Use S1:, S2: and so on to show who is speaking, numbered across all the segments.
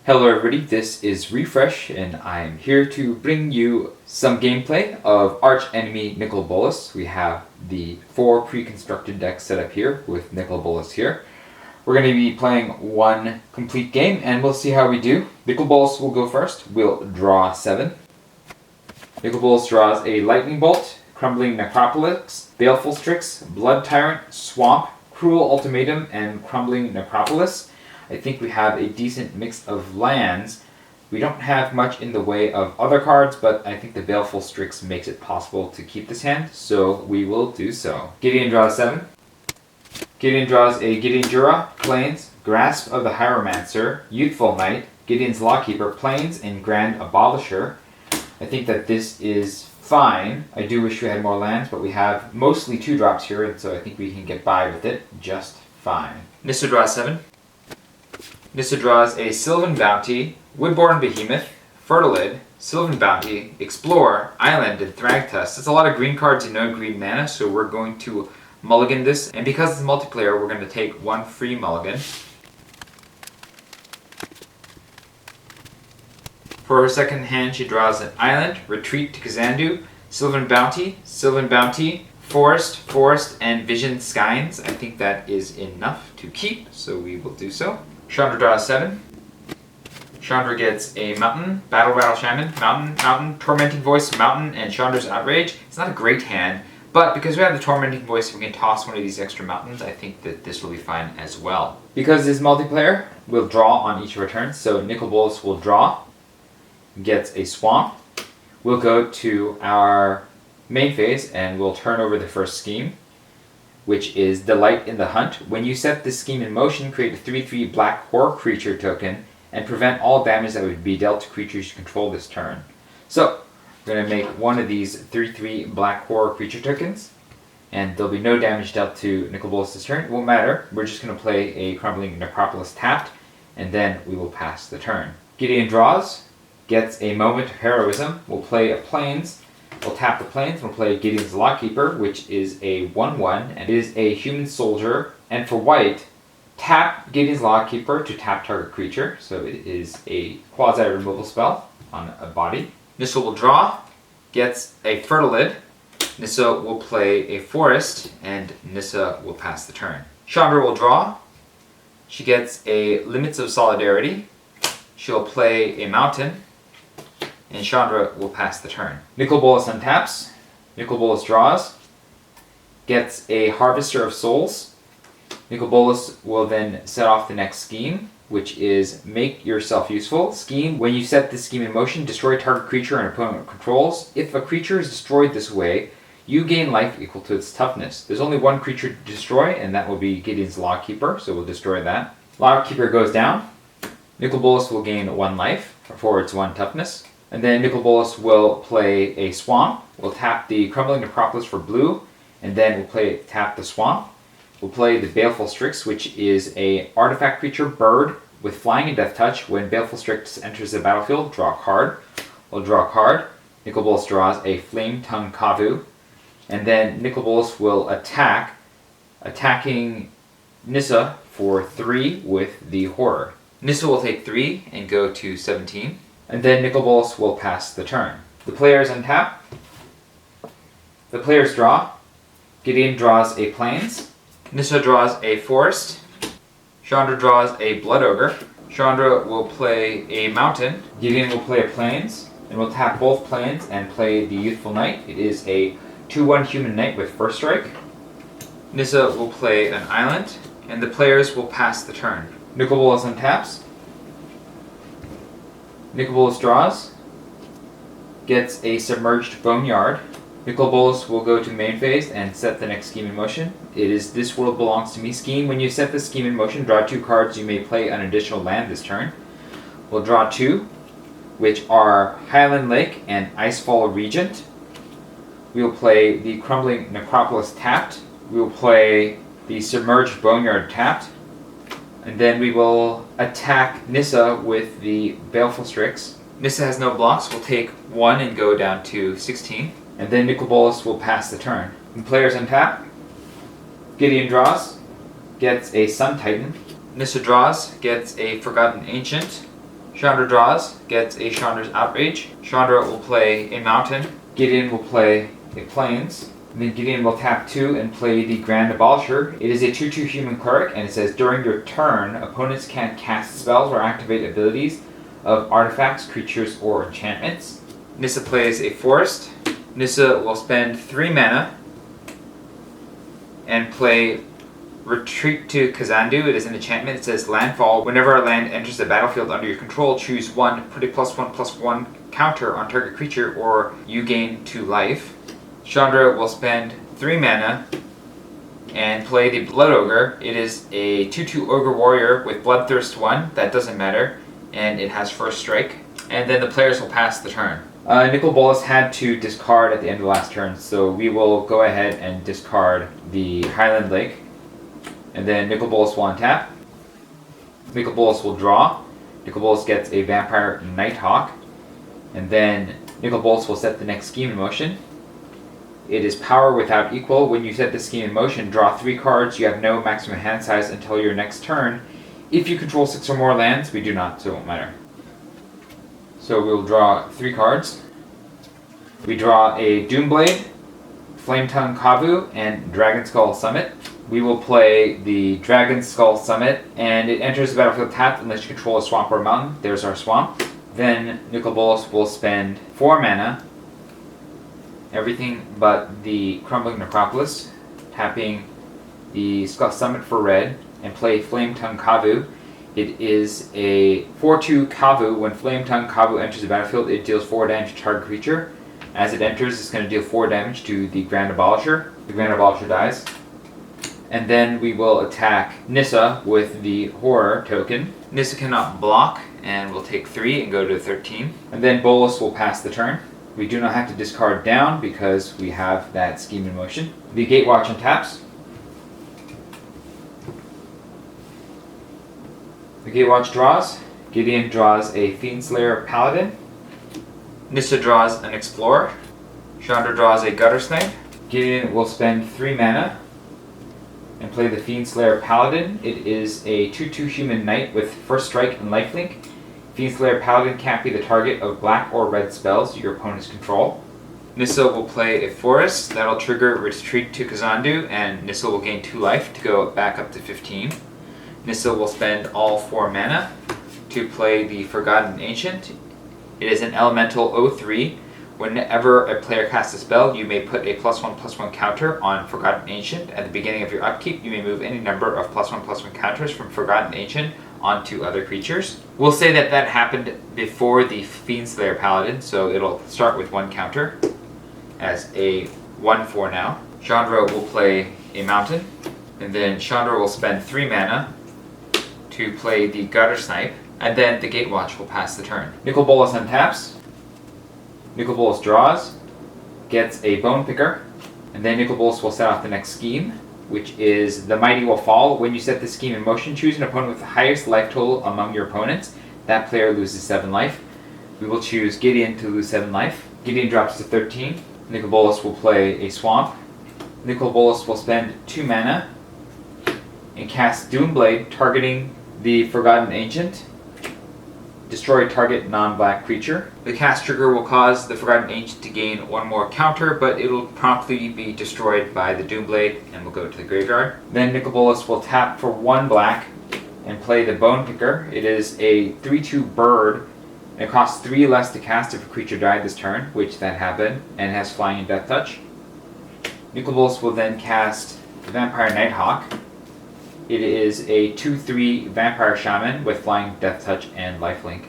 S1: Hello everybody, this is Refresh and I'm here to bring you some gameplay of Archenemy Nicol Bolas. We have the 4 pre-constructed decks set up here with Nicol Bolas here. We're going to be playing one complete game and we'll see how we do. Nicol Bolas will go first. We'll draw 7. Nicol Bolas draws a Lightning Bolt, Crumbling Necropolis, Baleful Strix, Blood Tyrant, Swamp, Cruel Ultimatum, and Crumbling Necropolis. I think we have a decent mix of lands. We don't have much in the way of other cards, but I think the Baleful Strix makes it possible to keep this hand, so we will do so. Gideon draws 7. Gideon draws a Gideon Jura, Plains, Grasp of the Hieromancer, Youthful Knight, Gideon's Lawkeeper, Plains, and Grand Abolisher. I think that this is fine. I do wish we had more lands, but we have mostly 2 drops here, and so I think we can get by with it just fine. Nissa draws 7. Nissa draws a Sylvan Bounty, Woodborn Behemoth, Fertilid, Sylvan Bounty, Explore, Island, and Thragtusk. That's a lot of green cards and no green mana, so we're going to mulligan this. And because it's multiplayer, we're going to take 1 free mulligan. For her second hand, she draws an Island, Retreat to Kazandu, Sylvan Bounty, Forest, and Vision Skynes. I think that is enough to keep, so we will do so. Chandra draws 7. Chandra gets a Mountain, Battle Shaman, Mountain, Tormenting Voice, Mountain, and Chandra's Outrage. It's not a great hand, but because we have the Tormenting Voice, we can toss one of these extra mountains. I think that this will be fine as well. Because this is multiplayer, we'll draw on each of our turns. So Nicol Bolas will draw, gets a Swamp. We'll go to our main phase and we'll turn over the first scheme, which is Delight in the Hunt. When you set this scheme in motion, create a 3/3 black horror creature token and prevent all damage that would be dealt to creatures you control this turn. So, we're going to make one of these 3/3 black horror creature tokens, and there'll be no damage dealt to Nicol Bolas' turn. It won't matter. We're just going to play a Crumbling Necropolis tapped, and then we will pass the turn. Gideon draws, gets a Moment of Heroism. We'll play a Plains. We'll tap the Plains, we'll play Gideon's Lawkeeper, which is a 1/1, and it is a human soldier. And for white, tap Gideon's Lawkeeper to tap target creature, so it is a quasi-removal spell on a body. Nissa will draw, gets a Fertilid. Nissa will play a Forest, and Nissa will pass the turn. Chandra will draw. She gets a Limits of Solidarity. She'll play a Mountain, and Chandra will pass the turn. Nicol Bolas untaps. Nicol Bolas draws. Gets a Harvester of Souls. Nicol Bolas will then set off the next scheme, which is Make Yourself Useful. Scheme, when you set this scheme in motion, destroy target creature and opponent controls. If a creature is destroyed this way, you gain life equal to its toughness. There's only one creature to destroy, and that will be Gideon's Lawkeeper, so we'll destroy that. Lawkeeper goes down. Nicol Bolas will gain 1 life for its 1 toughness. And then Nicol Bolas will play a Swamp. We'll tap the Crumbling Necropolis for blue, and then we'll tap the Swamp. We'll play the Baleful Strix, which is a artifact creature, bird, with flying and death touch. When Baleful Strix enters the battlefield, draw a card. We'll draw a card. Nicol Bolas draws a Flame Tongue Kavu. And then Nicol Bolas will attack, attacking Nissa for 3 with the Horror. Nissa will take 3 and go to 17. And then Nicol Bolas will pass the turn. The players untap. The players draw. Gideon draws a Plains. Nissa draws a Forest. Chandra draws a Blood Ogre. Chandra will play a Mountain. Gideon will play a Plains. And we'll tap both Plains and play the Youthful Knight. It is a 2/1 human knight with first strike. Nissa will play an Island. And the players will pass the turn. Nicol Bolas untaps. Nicol Bolas draws, gets a Submerged Boneyard. Nicol Bolas will go to main phase and set the next scheme in motion. It is This World Belongs to Me scheme. When you set the scheme in motion, draw 2 cards. You may play an additional land this turn. We'll draw 2, which are Highland Lake and Icefall Regent. We will play the Crumbling Necropolis tapped. We will play the Submerged Boneyard tapped. And then we will attack Nissa with the Baleful Strix. Nissa has no blocks. We'll take 1 and go down to 16. And then Nicol Bolas will pass the turn. And players untap. Gideon draws. Gets a Sun Titan. Nissa draws. Gets a Forgotten Ancient. Chandra draws, gets a Chandra's Outrage. Chandra will play a Mountain. Gideon will play a Plains. Then Gideon will tap 2 and play the Grand Abolisher. It is a 2/2 human cleric, and it says during your turn, opponents can't cast spells or activate abilities of artifacts, creatures, or enchantments. Nissa plays a Forest. Nissa will spend 3 mana and play Retreat to Kazandu. It is an enchantment. It says landfall. Whenever a land enters the battlefield under your control, choose 1, put a +1/+1 counter on target creature, or you gain 2 life. Chandra will spend 3 mana and play the Blood Ogre. It is a 2/2 Ogre Warrior with Bloodthirst 1. That doesn't matter. And it has First Strike. And then the players will pass the turn. Nicol Bolas had to discard at the end of the last turn, so we will go ahead and discard the Highland Lake. And then Nicol Bolas will untap. Nicol Bolas will draw. Nicol Bolas gets a Vampire Nighthawk. And then Nicol Bolas will set the next scheme in motion. It is power without equal. When you set the scheme in motion, draw 3 cards. You have no maximum hand size until your next turn. If you control 6 or more lands, we do not, so it won't matter. So we will draw 3 cards. We draw a Doomblade, Flametongue Kavu, and Dragon Skull Summit. We will play the Dragon Skull Summit, and it enters the battlefield tapped unless you control a swamp or a mountain. There's our swamp. Then Nicol Bolas will spend 4 mana, everything but the Crumbling Necropolis, tapping the Skull Summit for red, and play Flametongue Kavu. It is a 4/2 Kavu. When Flametongue Kavu enters the battlefield, it deals 4 damage to target creature. As it enters, it's going to deal 4 damage to the Grand Abolisher. The Grand Abolisher dies. And then we will attack Nissa with the Horror token. Nissa cannot block, and will take 3 and go to 13. And then Bolas will pass the turn. We do not have to discard down because we have that scheme in motion. The Gatewatch untaps. The Gatewatch draws. Gideon draws a Fiendslayer Paladin. Nissa draws an Explorer. Chandra draws a Gutter Snipe. Gideon will spend 3 mana and play the Fiendslayer Paladin. It is a 2/2 human knight with First Strike and Lifelink. Fiendslayer Paladin can't be the target of black or red spells your opponents control. Nissa will play a Forest. That'll trigger Retreat to Kazandu, and Nissa will gain 2 life to go back up to 15. Nissa will spend all 4 mana to play the Forgotten Ancient. It is an elemental 0/3. Whenever a player casts a spell, you may put a +1/+1 counter on Forgotten Ancient. At the beginning of your upkeep, you may move any number of +1/+1 counters from Forgotten Ancient onto other creatures. We'll say that that happened before the Fiendslayer Paladin, so it'll start with 1 counter as a 1/4 now. Chandra will play a Mountain, and then Chandra will spend 3 mana to play the Gutter Snipe, and then the Gatewatch will pass the turn. Nicol Bolas untaps. Nicol Bolas draws, gets a Bone Picker, and then Nicol Bolas will set off the next scheme, which is The Mighty Will Fall. When you set the scheme in motion, choose an opponent with the highest life total among your opponents. That player loses 7 life. We will choose Gideon to lose 7 life. Gideon drops to 13. Nicol Bolas will play a Swamp. Nicol Bolas will spend 2 mana and cast Doomblade, targeting the Forgotten Ancient. Destroy target non-black creature. The cast trigger will cause the Forgotten Ancient to gain 1 more counter, but it'll promptly be destroyed by the Doomblade and will go to the graveyard. Then Nicol Bolas will tap for 1 black and play the Bone Picker. It is a 3/2 bird, and it costs 3 less to cast if a creature died this turn, which that happened, and has Flying and Death Touch. Nicol Bolas will then cast Vampire Nighthawk. It is a 2/3 Vampire Shaman with Flying, Death Touch, and Lifelink.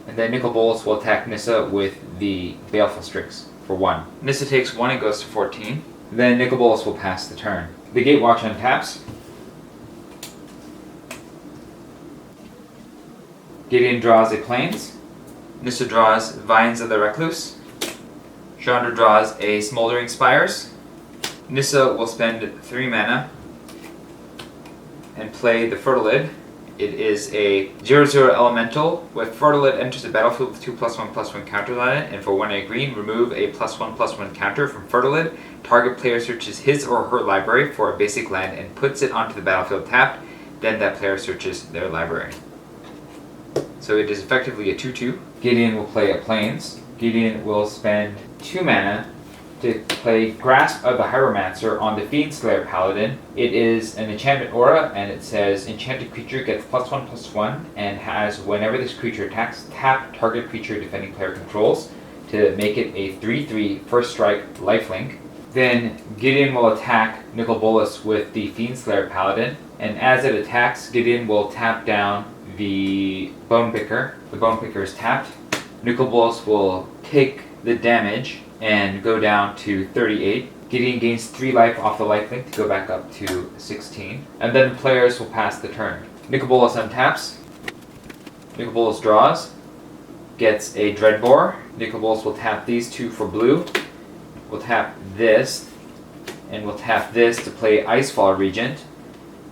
S1: And then Nicol Bolas will attack Nissa with the Baleful Strix for 1. Nissa takes 1 and goes to 14. Then Nicol Bolas will pass the turn. The Gatewatch untaps. Gideon draws a Plains. Nissa draws Vines of the Recluse. Chandra draws a Smoldering Spires. Nissa will spend 3 mana and play the Fertilid. It is a 0/0 elemental. When Fertilid enters the battlefield with 2 +1/+1 counters on it, and for 1 green, remove a +1/+1 counter from Fertilid. Target player searches his or her library for a basic land and puts it onto the battlefield tapped. Then that player searches their library. so it is effectively a 2/2. Gideon will play a Plains. Gideon will spend 2 mana to play Grasp of the Hieromancer on the Fiendslayer Paladin. It is an enchantment aura, and it says enchanted creature gets +1/+1 and has, whenever this creature attacks, tap target creature defending player controls to make it a 3/3 first strike lifelink. Then Gideon will attack Nicol Bolas with the Fiendslayer Paladin, and as it attacks, Gideon will tap down the Bone Picker. The Bone Picker is tapped. Nicol Bolas will take the damage and go down to 38. Gideon gains 3 life off the lifelink to go back up to 16. And then the players will pass the turn. Nicol Bolas untaps. Nicol Bolas draws. Gets a Dreadbore. Nicol Bolas will tap these 2 for blue. We'll tap this. And we'll tap this to play Icefall Regent.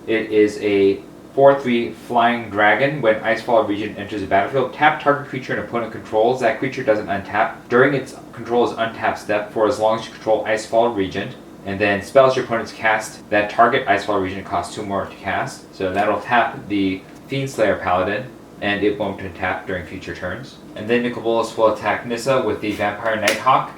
S1: It is a 4/3 Flying Dragon. When Icefall Regent enters the battlefield, tap target creature an opponent controls. That creature doesn't untap during its control's untap step for as long as you control Icefall Regent. And then spells your opponents cast that target Icefall Regent costs 2 more to cast. So that'll tap the Fiendslayer Paladin, and it won't untap during future turns. And then Nicol Bolas will attack Nissa with the Vampire Nighthawk,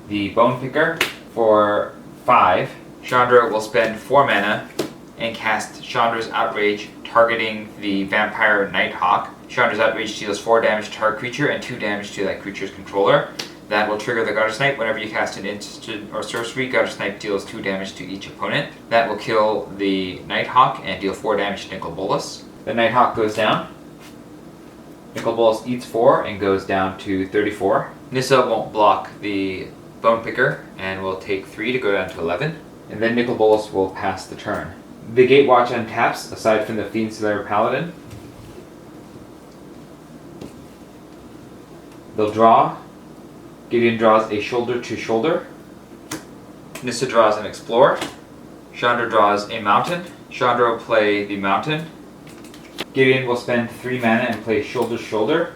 S1: the Bone Picker, for 5. Chandra will spend 4 mana and cast Chandra's Outrage, targeting the Vampire Nighthawk. Chandra's Outrage deals 4 damage to target creature and 2 damage to that creature's controller. That will trigger the Guttersnipe. Whenever you cast an instant or sorcery, Guttersnipe deals 2 damage to each opponent. That will kill the Nighthawk and deal 4 damage to Nicol Bolas. The Nighthawk goes down. Nicol Bolas eats 4 and goes down to 34. Nissa won't block the Bone Picker and will take 3 to go down to 11. And then Nicol Bolas will pass the turn. The Gatewatch untaps, aside from the Fiendslayer Paladin. They'll draw. Gideon draws a Shoulder to Shoulder. Nissa draws an Explore. Chandra draws a Mountain. Chandra will play the Mountain. Gideon will spend 3 mana and play Shoulder to Shoulder.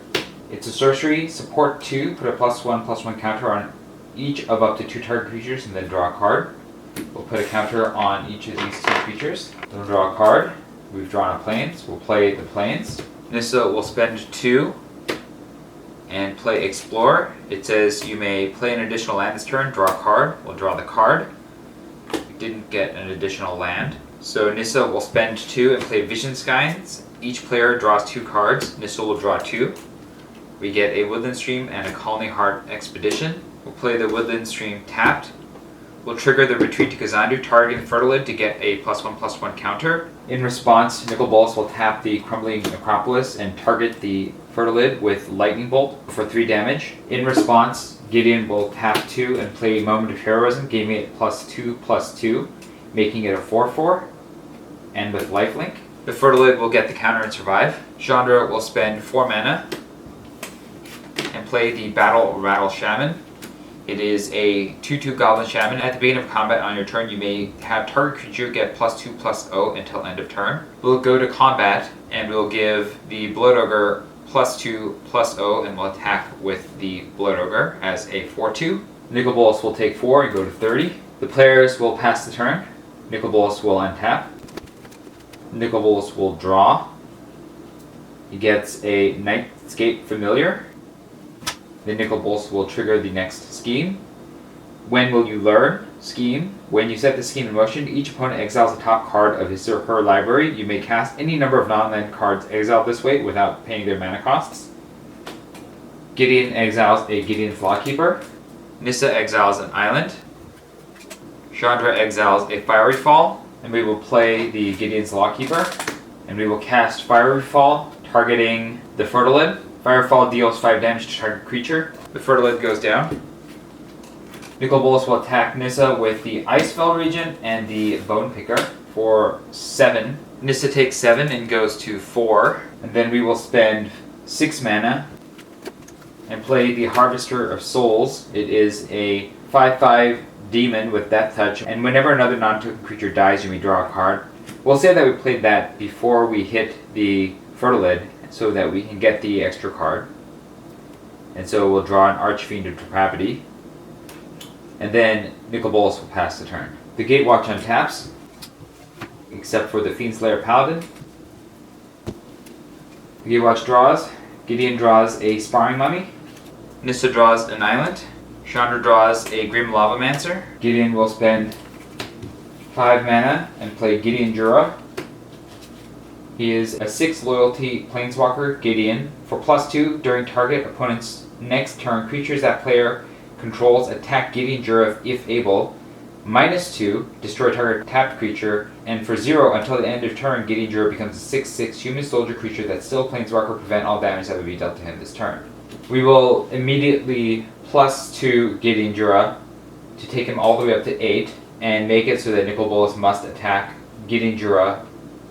S1: It's a sorcery, support 2, put a +1/+1 counter on each of up to 2 target creatures, and then draw a card. We'll put a counter on each of these 2 creatures. We'll draw a card. We've drawn a Plains. We'll play the Plains. Nissa will spend 2 and play Explore. It says you may play an additional land this turn, draw a card. We'll draw the card. We didn't get an additional land. So Nissa will spend 2 and play Vision Skies. Each player draws 2 cards. Nissa will draw 2. We get a Woodland Stream and a Colony Heart Expedition. We'll play the Woodland Stream tapped. We'll trigger the Retreat to Kazandu, targeting Fertilid to get a +1/+1 counter. In response, Nicol Bolas will tap the Crumbling Necropolis and target the Fertilid with Lightning Bolt for 3 damage. In response, Gideon will tap 2 and play Moment of Heroism, giving it +2/+2, making it a 4/4, and with lifelink. The Fertilid will get the counter and survive. Chandra will spend 4 mana and play the Battle Rattle Shaman. It is a 2/2 Goblin Shaman. At the beginning of combat on your turn, you may have target creature get +2/+0 until end of turn. We'll go to combat, and we'll give the Blood Ogre +2/+0, and we'll attack with the Blood Ogre as a 4/2. Nicol Bolas will take 4 and go to 30. The players will pass the turn. Nicol Bolas will untap. Nicol Bolas will draw. He gets a Nightscape Familiar. Then Nicol Bolas will trigger the next scheme. When will you learn? Scheme. When you set the scheme in motion, each opponent exiles the top card of his or her library. You may cast any number of non-land cards exiled this way without paying their mana costs. Gideon exiles a Gideon's Lawkeeper. Nissa exiles an island. Chandra exiles a Fiery Fall. And we will play the Gideon's Lawkeeper. And we will cast Fiery Fall, targeting the Fertilid. Firefall deals 5 damage to target creature. The Fertilid goes down. Nicol Bolas will attack Nissa with the Icefall Regent and the Bone Picker for 7. Nissa takes 7 and goes to 4. And then we will spend 6 mana and play the Harvester of Souls. It is a 5/5 demon with Death Touch, and whenever another non-token creature dies, you may draw a card. We'll say that we played that before we hit the Fertilid, so that we can get the extra card. And so we'll draw an Archfiend of Depravity. And then Nicol Bolas will pass the turn. The Gatewatch untaps, except for the Fiendslayer Paladin. The Gatewatch draws. Gideon draws a Sparring Mummy. Nissa draws an Island. Chandra draws a Grim Lavamancer. Gideon will spend 5 mana and play Gideon Jura. He is a 6 loyalty Planeswalker, Gideon. For +2, during target opponent's next turn, creatures that player controls attack Gideon Jura if able. -2, destroy target tapped creature. And for 0, until the end of turn, Gideon Jura becomes a 6/6 human soldier creature that still Planeswalker, prevent all damage that would be dealt to him this turn. We will immediately +2 Gideon Jura to take him all the way up to 8 and make it so that Nicol Bolas must attack Gideon Jura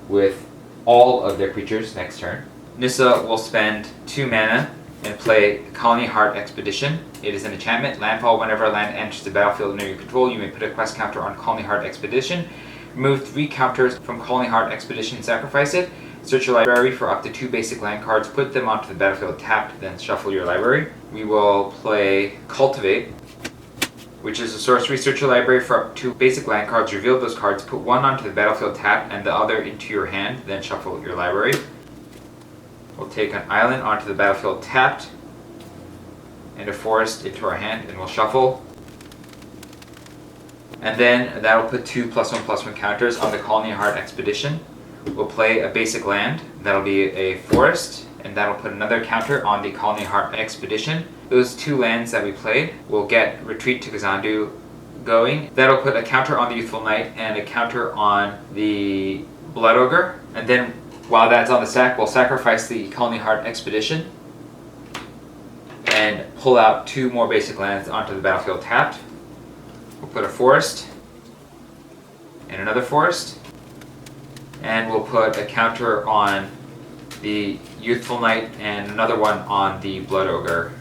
S1: with all of their creatures next turn. Nissa will spend 2 mana and play Colony Heart Expedition. It is an enchantment. Landfall. Whenever a land enters the battlefield under your control, you may put a quest counter on Colony Heart Expedition. Remove 3 counters from Colony Heart Expedition and sacrifice it. Search your library for up to 2 basic land cards, put them onto the battlefield tapped, then shuffle your library. We will play Cultivate, which is a sorcery. Search your library for up to 2 basic land cards, reveal those cards, put one onto the battlefield tapped and the other into your hand, then shuffle your library. We'll take an island onto the battlefield tapped and a forest into our hand, and we'll shuffle. And then that'll put 2 +1/+1 counters on the Colony Heart Expedition. We'll play a basic land, that'll be a forest, and that'll put another counter on the Colony Heart Expedition. Those 2 lands that we played will get Retreat to Kazandu going. That'll put a counter on the Youthful Knight and a counter on the Blood Ogre. And then while that's on the stack, we'll sacrifice the Colony Heart Expedition and pull out 2 more basic lands onto the battlefield tapped. We'll put a forest and another forest. And we'll put a counter on the Youthful Knight and another one on the Blood Ogre.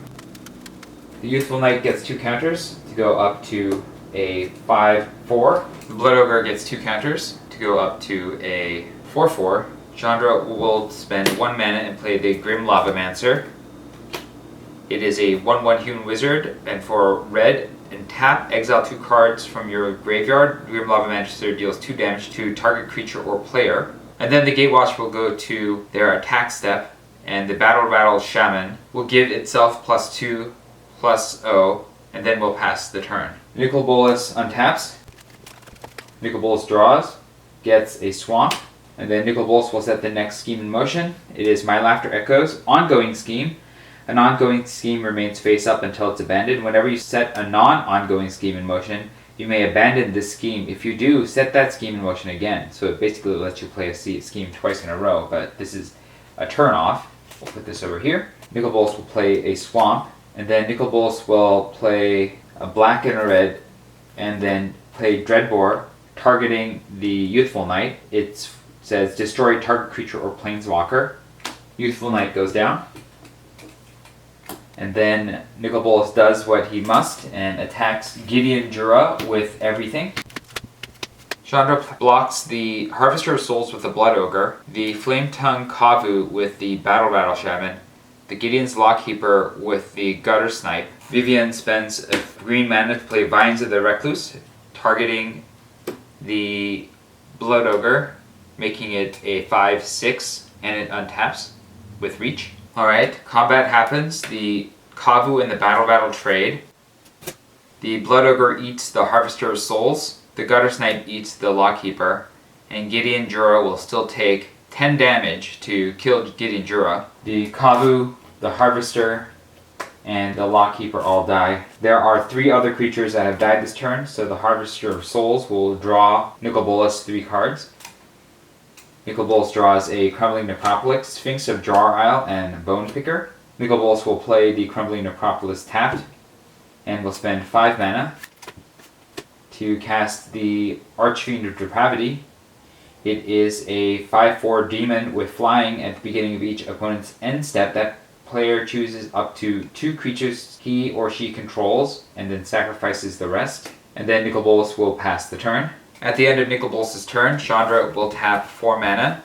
S1: The Youthful Knight gets 2 counters to go up to a 5/4. The Blood Ogre gets 2 counters to go up to a 4/4. Chandra will spend 1 mana and play the Grim Lavamancer. It is a 1/1 human wizard, and for red and tap, exile 2 cards from your graveyard. Grim Lavamancer deals 2 damage to target creature or player. And then the Gatewatch will go to their attack step, and the Battle Shaman will give itself +2/+0, and then we'll pass the turn. Nicol Bolas untaps. Nicol Bolas draws, gets a swamp, and then Nicol Bolas will set the next scheme in motion. It is My Laughter Echoes, ongoing scheme. An ongoing scheme remains face up until it's abandoned. Whenever you set a non-ongoing scheme in motion, you may abandon this scheme. If you do, set that scheme in motion again. So it basically lets you play a scheme twice in a row, but this is a turn off. We'll put this over here. Nicol Bolas will play a swamp, and then Nicol Bolas will play a black and a red, and then play Dreadbore, targeting the Youthful Knight. It says destroy target creature or planeswalker. Youthful Knight goes down. And then Nicol Bolas does what he must and attacks Gideon Jura with everything. Chandra blocks the Harvester of Souls with the Blood Ogre, the Flame Tongue Kavu with the Battle Shaman, the Gideon's Lockkeeper with the Gutter Snipe. Vivian spends a green mana to play Vines of the Recluse, targeting the Blood Ogre, making it a 5/6, and it untaps with Reach. Alright, combat happens. The Kavu and the Battle trade. The Blood Ogre eats the Harvester of Souls. The Gutter Snipe eats the Lockkeeper. And Gideon Jura will still take 10 damage to kill Gideon Jura. The Kavu, the Harvester, and the Lockkeeper all die. There are 3 other creatures that have died this turn, so the Harvester of Souls will draw Nicol Bolas 3 cards. Nicol Bolas draws a Crumbling Necropolis, Sphinx of Jar Isle, and Bone Picker. Nicol Bolas will play the Crumbling Necropolis tapped, and will spend 5 mana to cast the Archfiend of Depravity. It is a 5/4 demon with flying. At the beginning of each opponent's end step, that player chooses up to 2 creatures he or she controls, and then sacrifices the rest. And then Nicol Bolas will pass the turn. At the end of Nicol Bolas' turn, Chandra will tap 4 mana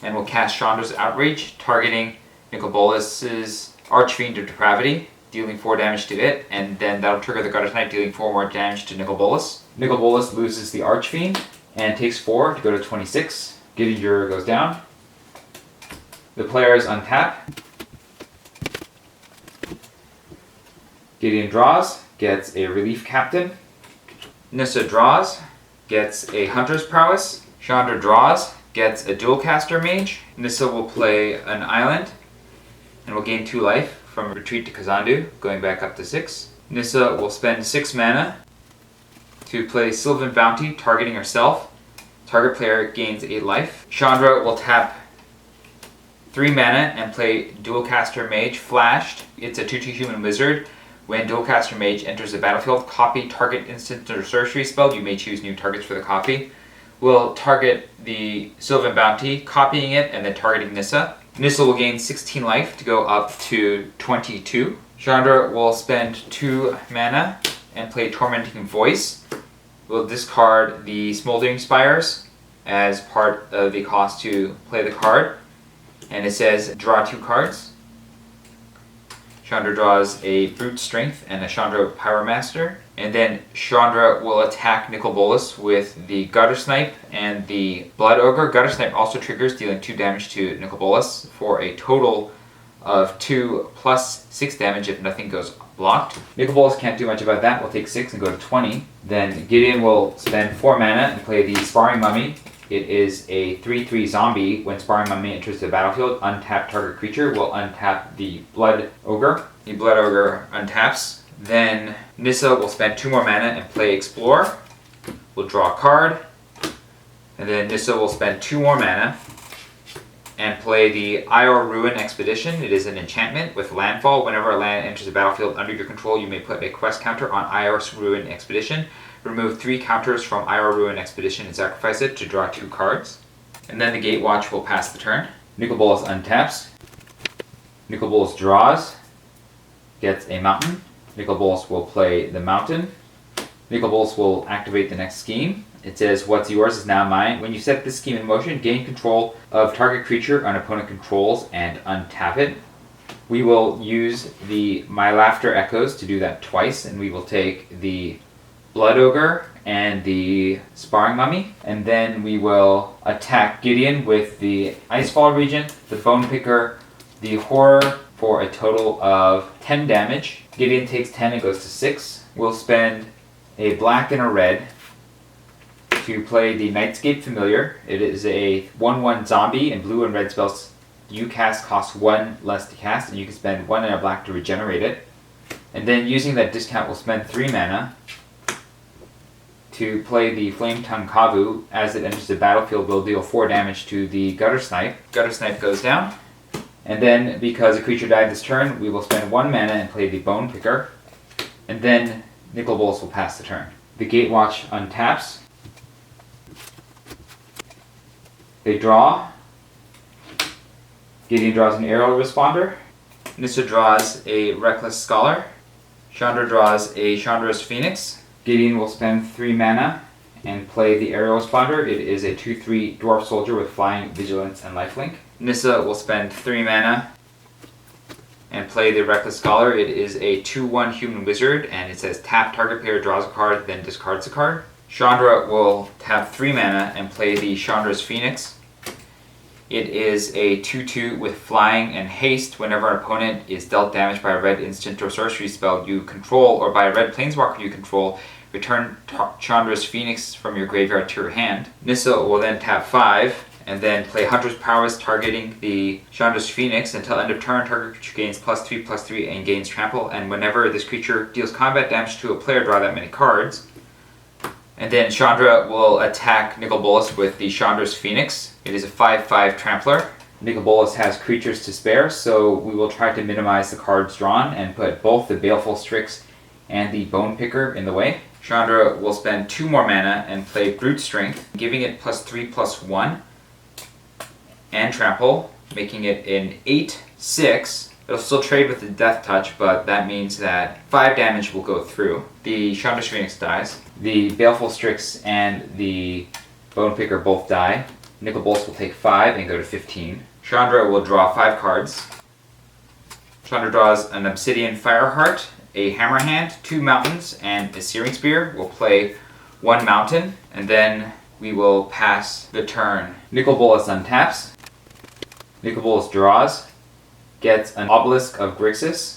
S1: and will cast Chandra's Outrage, targeting Nicol Bolas' Archfiend of Depravity, dealing 4 damage to it, and then that'll trigger the Gutter Snipe, dealing 4 more damage to Nicol Bolas. Nicol Bolas loses the Archfiend and takes 4 to go to 26. Gideon Jura goes down. The players untap. Gideon draws, gets a relief captain. Nissa draws, gets a hunter's prowess. Chandra draws, gets a dual caster mage. Nissa will play an island and will gain 2 life from retreat to Kazandu, going back up to 6. Nissa will spend 6 mana to play Sylvan Bounty, targeting herself. Target player gains 8 life. Chandra will tap 3 mana and play Dualcaster Mage Flashed. It's a 2/2 human wizard. When Dualcaster Mage enters the battlefield, copy target instant or sorcery spell. You may choose new targets for the copy. Will target the Sylvan Bounty, copying it, and then targeting Nissa. Nissa will gain 16 life to go up to 22. Chandra will spend 2 mana and play Tormenting Voice. We'll discard the Smoldering Spires as part of the cost to play the card. And it says draw 2 cards. Chandra draws a Brute Strength and a Chandra Pyromaster. And then Chandra will attack Nicol Bolas with the Gutter Snipe and the Blood Ogre. Gutter Snipe also triggers, dealing 2 damage to Nicol Bolas for a total of 2 plus 6 damage if nothing goes blocked. Nicol Bolas can't do much about that. We'll take 6 and go to 20. Then Gideon will spend 4 mana and play the Sparring Mummy. It is a 3/3 zombie. When Sparring Mummy enters the battlefield, untap target creature will untap the Blood Ogre. The Blood Ogre untaps. Then Nissa will spend 2 more mana and play Explore. We'll draw a card. And then Nissa will spend 2 more mana and play the Ior Ruin Expedition. It is an enchantment with landfall. Whenever a land enters the battlefield under your control, you may put a quest counter on Ior's Ruin Expedition. Remove 3 counters from Ior Ruin Expedition and sacrifice it to draw 2 cards. And then the Gatewatch will pass the turn. Nicol Bolas untaps. Nicol Bolas draws, gets a mountain. Nicol Bolas will play the mountain. Nicol Bolas will activate the next scheme. It says, what's yours is now mine. When you set this scheme in motion, gain control of target creature an opponent controls and untap it. We will use the My Laughter Echoes to do that twice, and we will take the Blood Ogre and the Sparring Mummy, and then we will attack Gideon with the Icefall Regent, the Bone Picker, the Horror for a total of 10 damage. Gideon takes 10 and goes to 6. We'll spend a black and a red to play the Nightscape Familiar. It is a 1/1 zombie, and blue and red spells you cast cost 1 less to cast, and you can spend 1 and a black to regenerate it. And then using that discount, we'll spend 3 mana to play the Flame Tongue Kavu. As it enters the battlefield, will deal 4 damage to the Gutter Snipe. Gutter Snipe goes down. And then, because a creature died this turn, we will spend 1 mana and play the Bone Picker. And then Nicol Bolas will pass the turn. The Gatewatch untaps. They draw. Gideon draws an Aerial Responder. Nissa draws a Reckless Scholar. Chandra draws a Chandra's Phoenix. Gideon will spend 3 mana and play the Aerial Responder. It is a 2/3 Dwarf Soldier with Flying, Vigilance, and Lifelink. Nissa will spend 3 mana and play the Reckless Scholar. It is a 2/1 Human Wizard, and it says tap target player draws a card, then discards a card. Chandra will tap 3 mana and play the Chandra's Phoenix. It is a 2/2 with Flying and Haste. Whenever an opponent is dealt damage by a red instant or sorcery spell you control, or by a red planeswalker you control, return Chandra's Phoenix from your graveyard to your hand. Nissa will then tap 5, and then play Hunter's Prowess, targeting the Chandra's Phoenix. Until end of turn, target creature gains +3/+3 and gains trample, and whenever this creature deals combat damage to a player, draw that many cards. And then Chandra will attack Nicol Bolas with the Chandra's Phoenix. It is a 5/5 Trampler. Nicol Bolas has creatures to spare, so we will try to minimize the cards drawn and put both the Baleful Strix and the Bone Picker in the way. Chandra will spend 2 more mana and play Brute Strength, giving it +3/+1 and Trample, making it an 8/6. It'll still trade with the Death Touch, but that means that 5 damage will go through. The Chandra's Phoenix dies. The Baleful Strix and the Bone Picker both die. Nicol Bolas will take 5 and go to 15. Chandra will draw 5 cards. Chandra draws an Obsidian Fireheart, a Hammerhand, 2 mountains, and a Searing Spear. We'll play 1 mountain, and then we will pass the turn. Nicol Bolas untaps. Nicol Bolas draws, gets an Obelisk of Grixis.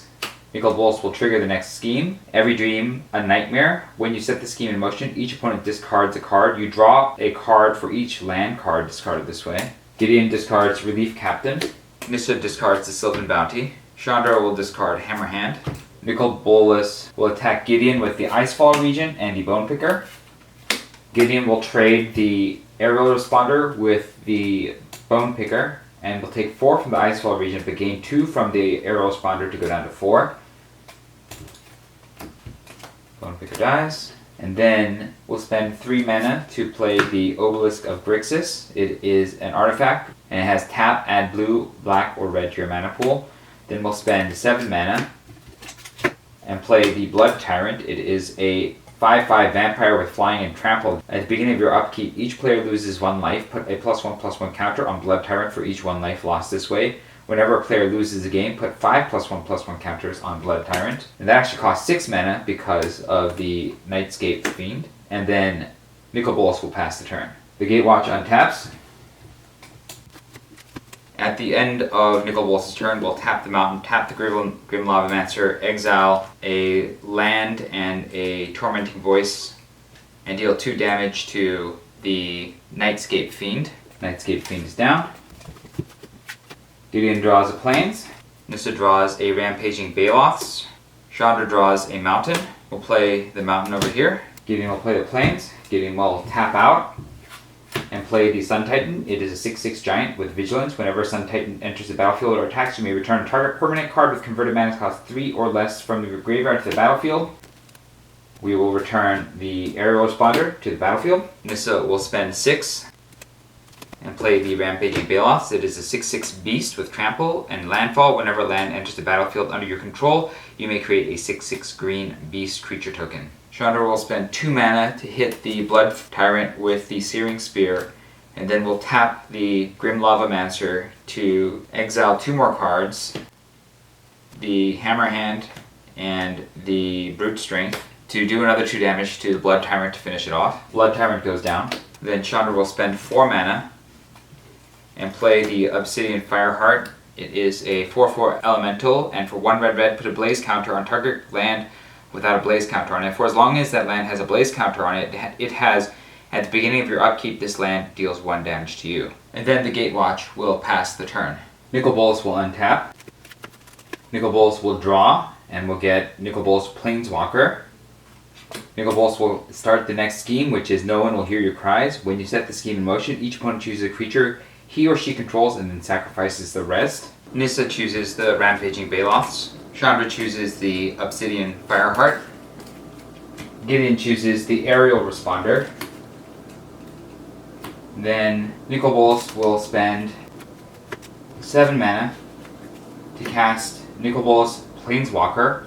S1: Nicol Bolas will trigger the next scheme. Every dream, a nightmare. When you set the scheme in motion, each opponent discards a card. You draw a card for each land card discarded this way. Gideon discards Relief Captain. Nissa discards the Sylvan Bounty. Chandra will discard Hammer Hand. Nicol Bolas will attack Gideon with the Icefall region and the Bone Picker. Gideon will trade the Aerial Responder with the Bone Picker and will take 4 from the Icefall region but gain 2 from the Aerial Responder to go down to 4. Bone Picker dies. And then we'll spend 3 mana to play the Obelisk of Grixis. It is an artifact and it has tap, add blue, black, or red to your mana pool. Then we'll spend 7 mana and play the Blood Tyrant. It is a 5/5 vampire with flying and trample. At the beginning of your upkeep, each player loses 1 life. Put a +1/+1 counter on Blood Tyrant for each 1 life lost this way. Whenever a player loses a game, put 5 +1/+1 counters on Blood Tyrant. And that actually costs 6 mana because of the Nightscape Fiend. And then Nicol Bolas will pass the turn. The Gatewatch untaps. At the end of Nicol Bolas' turn, we'll tap the mountain, tap the Grim Lavamancer, exile a land and a Tormenting Voice, and deal 2 damage to the Nightscape Fiend. Nightscape Fiend is down. Gideon draws a Plains. Nissa draws a Rampaging Baloths. Chandra draws a Mountain. We'll play the Mountain over here. Gideon will play the Plains. Gideon will tap out and play the Sun Titan. It is a 6/6 giant with Vigilance. Whenever Sun Titan enters the battlefield or attacks, you may return a target permanent card with converted mana cost 3 or less from the graveyard to the battlefield. We will return the Aerial Responder to the battlefield. Nissa will spend 6 and play the Rampaging Baloths. It is a 6/6 beast with trample and landfall. Whenever land enters the battlefield under your control, you may create a 6/6 green beast creature token. Chandra will spend 2 mana to hit the Blood Tyrant with the Searing Spear, and then we'll tap the Grim Lavamancer to exile 2 more cards, the Hammer Hand and the Brute Strength, to do another 2 damage to the Blood Tyrant to finish it off. Blood Tyrant goes down. Then Chandra will spend 4 mana and play the Obsidian Fireheart. It is a 4/4 elemental, and for 1 red, put a blaze counter on target land without a blaze counter on it. For as long as that land has a blaze counter on it, it has, at the beginning of your upkeep, this land deals 1 damage to you. And then the Gatewatch will pass the turn. Nicol Bolas will untap. Nicol Bolas will draw, and we'll get Nicol Bolas Planeswalker. Nicol Bolas will start the next scheme, which is No One Will Hear Your Cries. When you set the scheme in motion, each opponent chooses a creature he or she controls and then sacrifices the rest. Nissa chooses the Rampaging Baloths. Chandra chooses the Obsidian Fireheart. Gideon chooses the Aerial Responder. Then Nicol Bolas will spend 7 mana to cast Nicol Bolas Planeswalker.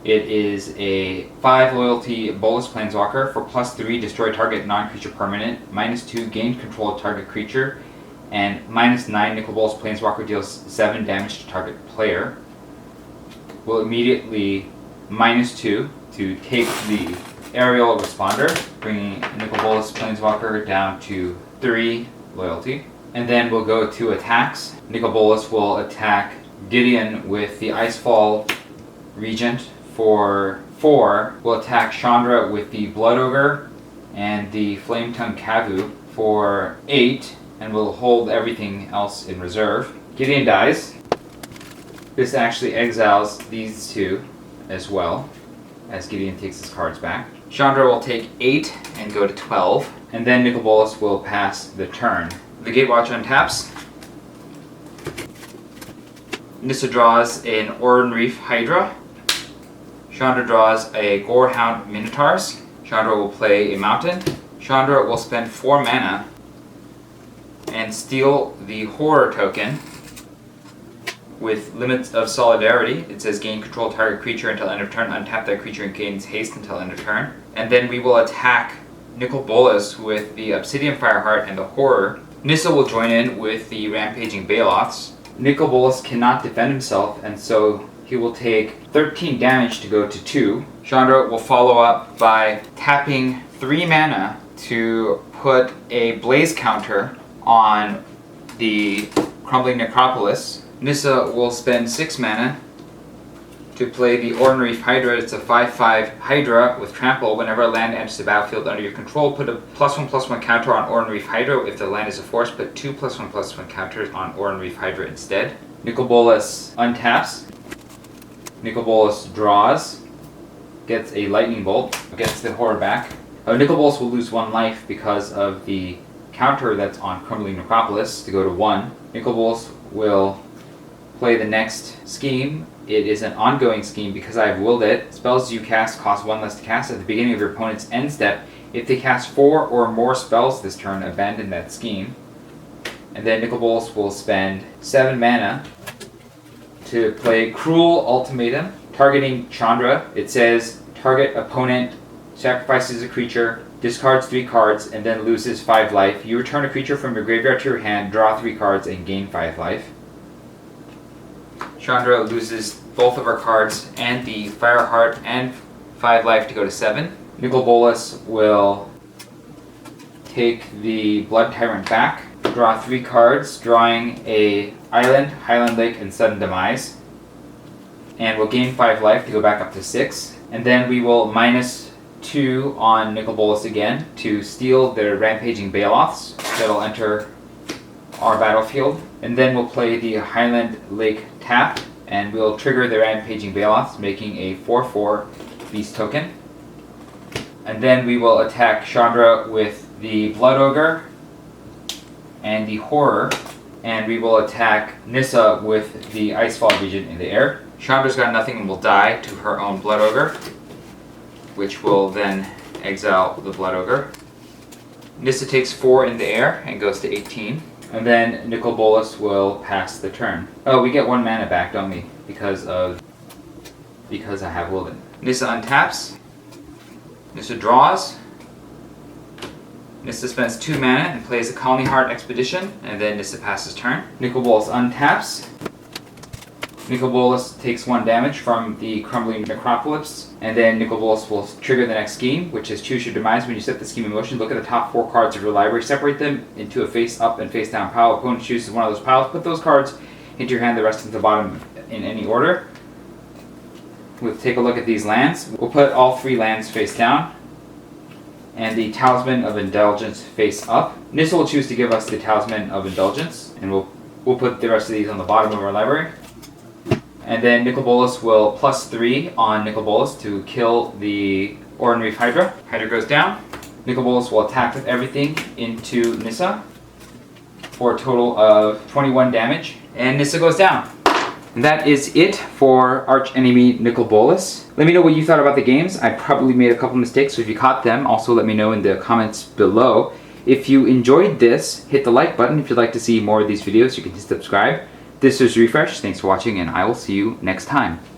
S1: It is a 5 loyalty Bolas Planeswalker. For +3, destroy target non-creature permanent. -2, gain control of target creature. And -9, Nicol Bolas Planeswalker deals 7 damage to target player. We'll immediately -2 to take the Aerial Responder, bringing Nicol Bolas Planeswalker down to 3 loyalty. And then we'll go to attacks. Nicol Bolas will attack Gideon with the Icefall Regent for 4. We'll attack Chandra with the Blood Ogre and the Flame Tongue Kavu for 8. And we'll hold everything else in reserve. Gideon dies. This actually exiles these 2 as well, as Gideon takes his cards back. Chandra will take 8 and go to 12, and then Nicol Bolas will pass the turn. The Gatewatch untaps. Nissa draws an Oran Reef Hydra. Chandra draws a Gorehound Minotaurs. Chandra will play a Mountain. Chandra will spend 4 mana and steal the Horror token with Limits of Solidarity. It says gain control of target creature until end of turn, untap that creature and gains haste until end of turn. And then we will attack Nicol Bolas with the Obsidian Fireheart and the Horror. Nissa will join in with the Rampaging Baloths. Nicol Bolas cannot defend himself, and so he will take 13 damage to go to 2. Chandra will follow up by tapping 3 mana to put a blaze counter on the Crumbling Necropolis. Nissa will spend 6 mana To play the Ordinary Hydra, it's a 5/5 Hydra with trample. Whenever a land enters the battlefield under your control, put a +1/+1 counter on Ordinary Hydra. If the land is a forest, put 2 +1/+1 counters on Ordinary Hydra instead. Nicol Bolas untaps. Nicol Bolas draws. Gets a lightning bolt. Gets the horror back. Nicol Bolas will lose 1 life because of the counter that's on Crumbling Necropolis to go to 1. Nicol Bolas will play the next scheme. It is an ongoing scheme because I have willed it. Spells you cast cost 1 less to cast at the beginning of your opponent's end step. If they cast 4 or more spells this turn, abandon that scheme. And then Nicol Bolas will spend 7 mana to play Cruel Ultimatum, targeting Chandra. It says target opponent sacrifices a creature, discards 3 cards, and then loses 5 life. You return a creature from your graveyard to your hand, draw 3 cards, and gain 5 life. Chandra loses both of her cards and the Fireheart and 5 life to go to 7. Nicol Bolas will take the Blood Tyrant back, draw 3 cards, drawing a Island, Highland Lake, and Sudden Demise. And we'll gain 5 life to go back up to 6. And then we will -2 on Nicol Bolas again to steal the Rampaging Baloths that'll enter our battlefield. And then we'll play the Highland Lake tap, and we'll trigger the Rampaging Baloths, making a 4/4 beast token. And then we will attack Chandra with the Blood Ogre and the Horror, and we will attack Nissa with the Icefall Vision in the air. Chandra's got nothing and will die to her own Blood Ogre, which will then exile the Blood Ogre. Nissa takes 4 in the air and goes to 18. And then Nicol Bolas will pass the turn. Oh, we get 1 mana back, don't we? Because I have willed it. Nissa untaps. Nissa draws. Nissa spends 2 mana and plays a Colony Heart Expedition, and then Nissa passes turn. Nicol Bolas untaps. Nicol Bolas takes 1 damage from the Crumbling Necropolis, and then Nicol Bolas will trigger the next scheme, which is Choose Your Demise. When you set the scheme in motion, look at the top 4 cards of your library, separate them into a face-up and face-down pile. Opponent chooses one of those piles, put those cards into your hand, the rest into the bottom in any order. We'll take a look at these lands. We'll put all 3 lands face down, and the Talisman of Indulgence face up. Nissa will choose to give us the Talisman of Indulgence, and we'll put the rest of these on the bottom of our library. And then Nicol Bolas will +3 on Nicol Bolas to kill the Ordinary Hydra. Hydra goes down. Nicol Bolas will attack with everything into Nissa for a total of 21 damage, and Nissa goes down. And that is it for Archenemy Nicol Bolas. Let me know what you thought about the games. I probably made a couple mistakes, so if you caught them, also let me know in the comments below. If you enjoyed this, hit the like button. If you'd like to see more of these videos, you can hit subscribe. This is Refresh. Thanks for watching, and I will see you next time.